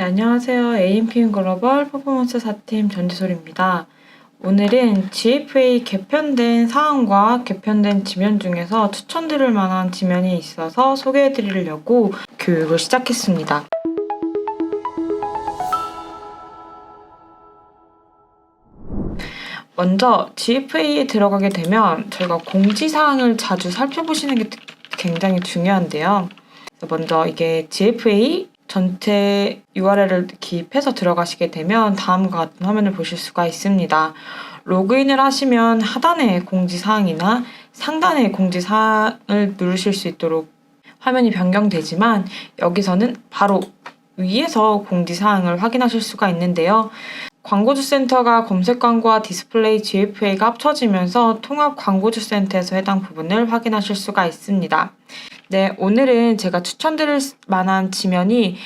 네, 안녕하세요. AMPM 글로벌 퍼포먼스 4팀 전지솔입니다. 오늘은 GFA 개편된 사항과 개편된 지면 중에서 추천드릴 만한 지면이 있어서 소개해드리려고 교육을 시작했습니다. 먼저 GFA에 들어가게 되면 저희가 공지사항을 자주 살펴보시는 게 굉장히 중요한데요. 먼저 이게 GFA 전체 URL을 기입해서 들어가시게 되면 다음과 같은 화면을 보실 수가 있습니다. 로그인을 하시면 하단에 공지사항이나 상단에 공지사항을 누르실 수 있도록 화면이 변경되지만 여기서는 바로 위에서 공지사항을 확인하실 수가 있는데요. 광고주센터가 검색광고와 디스플레이 GFA가 합쳐지면서 통합 광고주센터에서 해당 부분을 확인하실 수가 있습니다. 네, 오늘은 제가 추천드릴 만한 지면이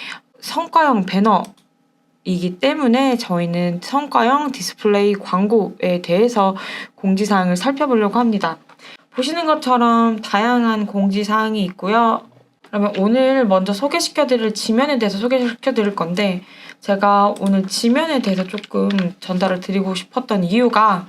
성과형 배너이기 때문에 저희는 성과형 디스플레이 광고에 대해서 공지사항을 살펴보려고 합니다. 보시는 것처럼 다양한 공지사항이 있고요. 그러면 오늘 먼저 소개시켜드릴 지면에 대해서 소개시켜드릴 건데 제가 오늘 지면에 대해서 조금 전달을 드리고 싶었던 이유가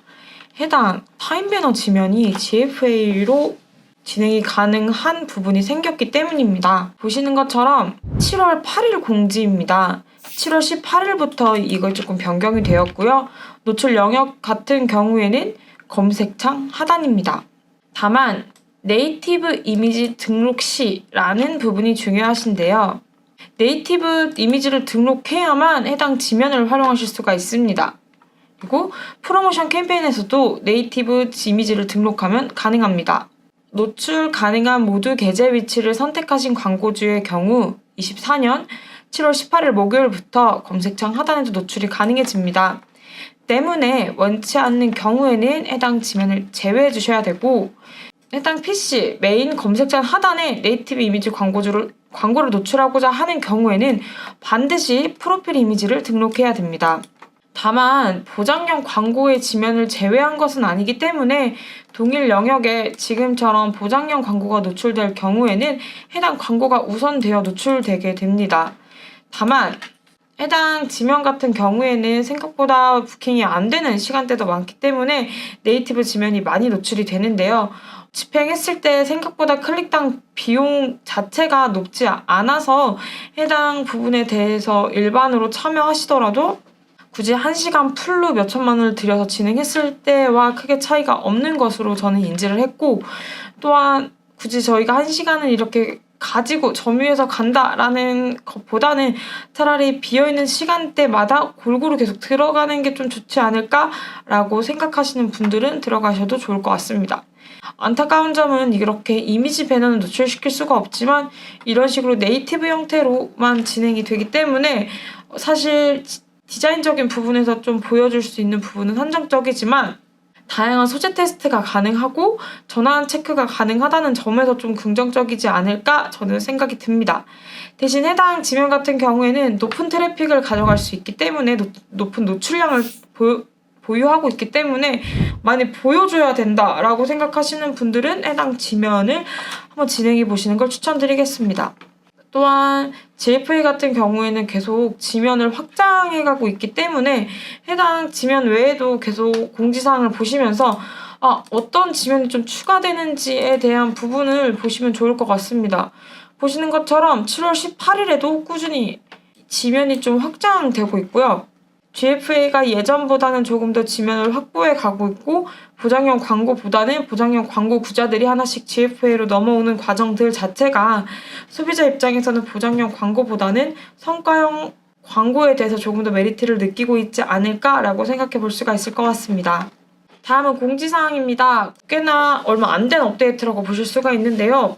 해당 타임배너 지면이 GFA로 진행이 가능한 부분이 생겼기 때문입니다. 보시는 것처럼 7월 8일 공지입니다. 7월 18일부터 이걸 조금 변경이 되었고요. 노출 영역 같은 경우에는 검색창 하단입니다. 다만 네이티브 이미지 등록 시라는 부분이 중요하신데요. 네이티브 이미지를 등록해야만 해당 지면을 활용하실 수가 있습니다. 그리고 프로모션 캠페인에서도 네이티브 이미지를 등록하면 가능합니다. 노출 가능한 모두 계제 위치를 선택하신 광고주의 경우 24년 7월 18일 목요일부터 검색창 하단에도 노출이 가능해집니다. 때문에 원치 않는 경우에는 해당 지면을 제외해 주셔야 되고 해당 PC 메인 검색창 하단에 네이티브 이미지 광고를 노출하고자 하는 경우에는 반드시 프로필 이미지를 등록해야 됩니다. 다만 보장형 광고의 지면을 제외한 것은 아니기 때문에 동일 영역에 지금처럼 보장형 광고가 노출될 경우에는 해당 광고가 우선되어 노출되게 됩니다. 다만 해당 지면 같은 경우에는 생각보다 부킹이 안 되는 시간대도 많기 때문에 네이티브 지면이 많이 노출이 되는데요. 집행했을 때 생각보다 클릭당 비용 자체가 높지 않아서 해당 부분에 대해서 일반으로 참여하시더라도 굳이 1시간 풀로 몇천만 원을 들여서 진행했을 때와 크게 차이가 없는 것으로 저는 인지를 했고 또한 굳이 저희가 1시간을 이렇게 가지고 점유해서 간다라는 것보다는 차라리 비어있는 시간대마다 골고루 계속 들어가는 게 좀 좋지 않을까라고 생각하시는 분들은 들어가셔도 좋을 것 같습니다. 안타까운 점은 이렇게 이미지 배너는 노출시킬 수가 없지만 이런 식으로 네이티브 형태로만 진행이 되기 때문에 사실 디자인적인 부분에서 좀 보여줄 수 있는 부분은 한정적이지만 다양한 소재 테스트가 가능하고 전환 체크가 가능하다는 점에서 좀 긍정적이지 않을까 저는 생각이 듭니다. 대신 해당 지면 같은 경우에는 높은 트래픽을 가져갈 수 있기 때문에 높은 노출량을 보유하고 있기 때문에 많이 보여줘야 된다라고 생각하시는 분들은 해당 지면을 한번 진행해 보시는 걸 추천드리겠습니다. 또한 GFA 같은 경우에는 계속 지면을 확장해가고 있기 때문에 해당 지면 외에도 계속 공지사항을 보시면서 어떤 지면이 좀 추가되는지에 대한 부분을 보시면 좋을 것 같습니다. 보시는 것처럼 7월 18일에도 꾸준히 지면이 좀 확장되고 있고요. GFA가 예전보다는 조금 더 지면을 확보해 가고 있고 보장형 광고보다는 보장형 광고 구자들이 하나씩 GFA로 넘어오는 과정들 자체가 소비자 입장에서는 보장형 광고보다는 성과형 광고에 대해서 조금 더 메리트를 느끼고 있지 않을까라고 생각해 볼 수가 있을 것 같습니다. 다음은 공지사항입니다. 꽤나 얼마 안 된 업데이트라고 보실 수가 있는데요.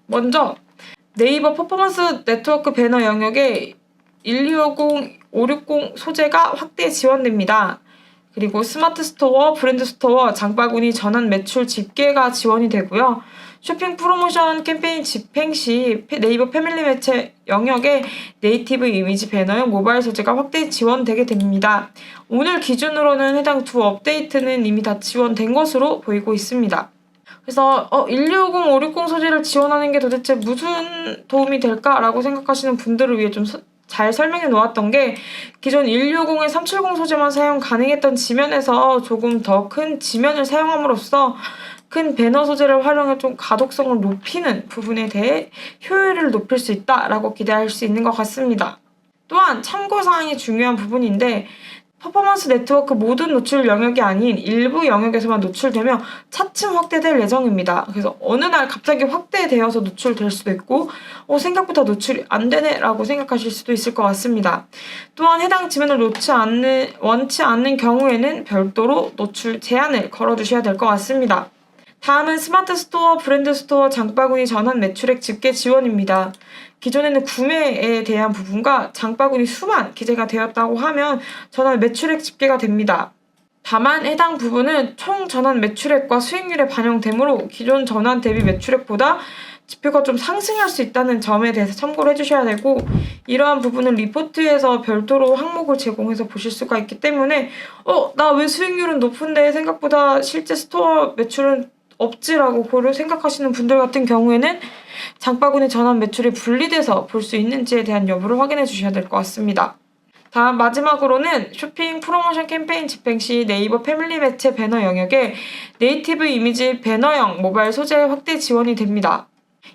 먼저 네이버 퍼포먼스 네트워크 배너 영역에 1250, 560 소재가 확대 지원됩니다. 그리고 스마트 스토어, 브랜드 스토어, 장바구니 전환 매출 집계가 지원이 되고요. 쇼핑 프로모션 캠페인 집행 시 네이버 패밀리 매체 영역에 네이티브 이미지 배너용 모바일 소재가 확대 지원되게 됩니다. 오늘 기준으로는 해당 두 업데이트는 이미 다 지원된 것으로 보이고 있습니다. 그래서 1250, 560 소재를 지원하는 게 도대체 무슨 도움이 될까라고 생각하시는 분들을 위해 좀 잘 설명해 놓았던 게 기존 160에 370 소재만 사용 가능했던 지면에서 조금 더 큰 지면을 사용함으로써 큰 배너 소재를 활용해 좀 가독성을 높이는 부분에 대해 효율을 높일 수 있다라고 기대할 수 있는 것 같습니다. 또한 참고사항이 중요한 부분인데 퍼포먼스 네트워크 모든 노출 영역이 아닌 일부 영역에서만 노출되며 차츰 확대될 예정입니다. 그래서 어느 날 갑자기 확대되어서 노출될 수도 있고 생각보다 노출이 안 되네 라고 생각하실 수도 있을 것 같습니다. 또한 해당 지면을 원치 않는 경우에는 별도로 노출 제한을 걸어두셔야 될 것 같습니다. 다음은 스마트 스토어, 브랜드 스토어, 장바구니 전환 매출액 집계 지원입니다. 기존에는 구매에 대한 부분과 장바구니 수만 기재가 되었다고 하면 전환 매출액 집계가 됩니다. 다만 해당 부분은 총 전환 매출액과 수익률에 반영되므로 기존 전환 대비 매출액보다 지표가 좀 상승할 수 있다는 점에 대해서 참고를 해주셔야 되고, 이러한 부분은 리포트에서 별도로 항목을 제공해서 보실 수가 있기 때문에 나 왜 수익률은 높은데 생각보다 실제 스토어 매출은 없지라고 생각하시는 분들 같은 경우에는 장바구니 전환 매출이 분리돼서 볼 수 있는지에 대한 여부를 확인해 주셔야 될 것 같습니다. 다음 마지막으로는 쇼핑 프로모션 캠페인 집행 시 네이버 패밀리 매체 배너 영역에 네이티브 이미지 배너형 모바일 소재 확대 지원이 됩니다.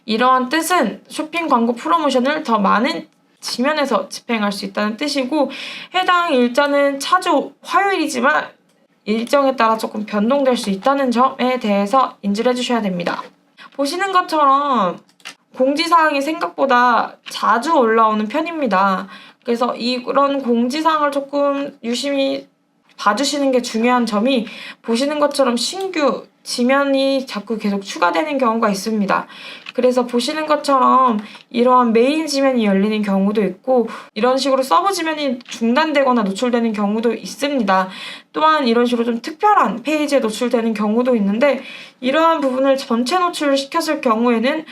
이러한 뜻은 쇼핑 광고 프로모션을 더 많은 지면에서 집행할 수 있다는 뜻이고, 해당 일자는 차주 화요일이지만 일정에 따라 조금 변동될 수 있다는 점에 대해서 인지를 해주셔야 됩니다. 보시는 것처럼 공지사항이 생각보다 자주 올라오는 편입니다. 그래서 이런 공지사항을 조금 유심히 봐주시는 게 중요한 점이, 보시는 것처럼 신규 지면이 자꾸 계속 추가되는 경우가 있습니다. 그래서 보시는 것처럼 이러한 메인 지면이 열리는 경우도 있고, 이런 식으로 서브 지면이 중단되거나 노출되는 경우도 있습니다. 또한 이런 식으로 좀 특별한 페이지에 노출되는 경우도 있는데, 이러한 부분을 전체 노출을 시켰을 경우에는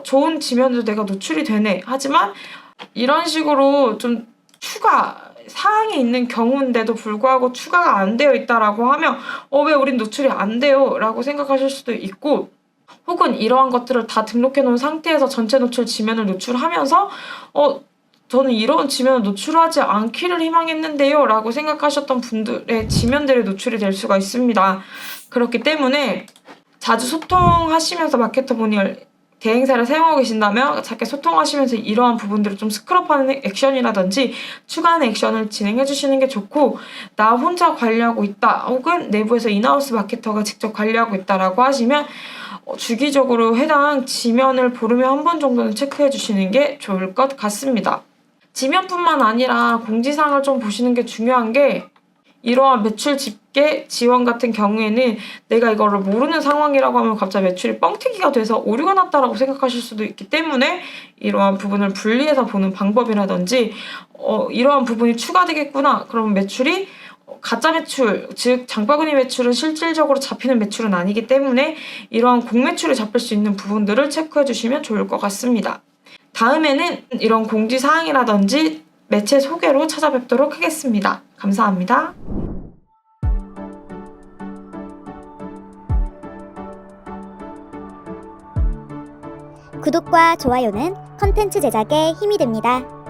좋은 지면도 내가 노출이 되네. 하지만 이런 식으로 좀 추가 사항이 있는 경우인데도 불구하고 추가가 안 되어 있다라고 하면 왜 우린 노출이 안 돼요? 라고 생각하실 수도 있고, 혹은 이러한 것들을 다 등록해 놓은 상태에서 전체 노출 지면을 노출하면서 저는 이런 지면을 노출하지 않기를 희망했는데요 라고 생각하셨던 분들의 지면들이 노출이 될 수가 있습니다. 그렇기 때문에 자주 소통하시면서 마케터분이 대행사를 사용하고 계신다면 자기 소통하시면서 이러한 부분들을 좀 스크럽하는 액션이라든지 추가하는 액션을 진행해 주시는 게 좋고, 나 혼자 관리하고 있다 혹은 내부에서 인하우스 마케터가 직접 관리하고 있다라고 하시면 주기적으로 해당 지면을 보름에 한 번 정도는 체크해 주시는 게 좋을 것 같습니다. 지면뿐만 아니라 공지사항을 좀 보시는 게 중요한 게, 이러한 매출 집계 지원 같은 경우에는 내가 이거를 모르는 상황이라고 하면 갑자기 매출이 뻥튀기가 돼서 오류가 났다라고 생각하실 수도 있기 때문에, 이러한 부분을 분리해서 보는 방법이라든지 이러한 부분이 추가되겠구나 그러면 매출이 가짜 매출, 즉 장바구니 매출은 실질적으로 잡히는 매출은 아니기 때문에 이러한 공매출이 잡힐 수 있는 부분들을 체크해 주시면 좋을 것 같습니다. 다음에는 이런 공지사항이라든지 매체 소개로 찾아뵙도록 하겠습니다. 감사합니다. 구독과 좋아요는 컨텐츠 제작에 힘이 됩니다.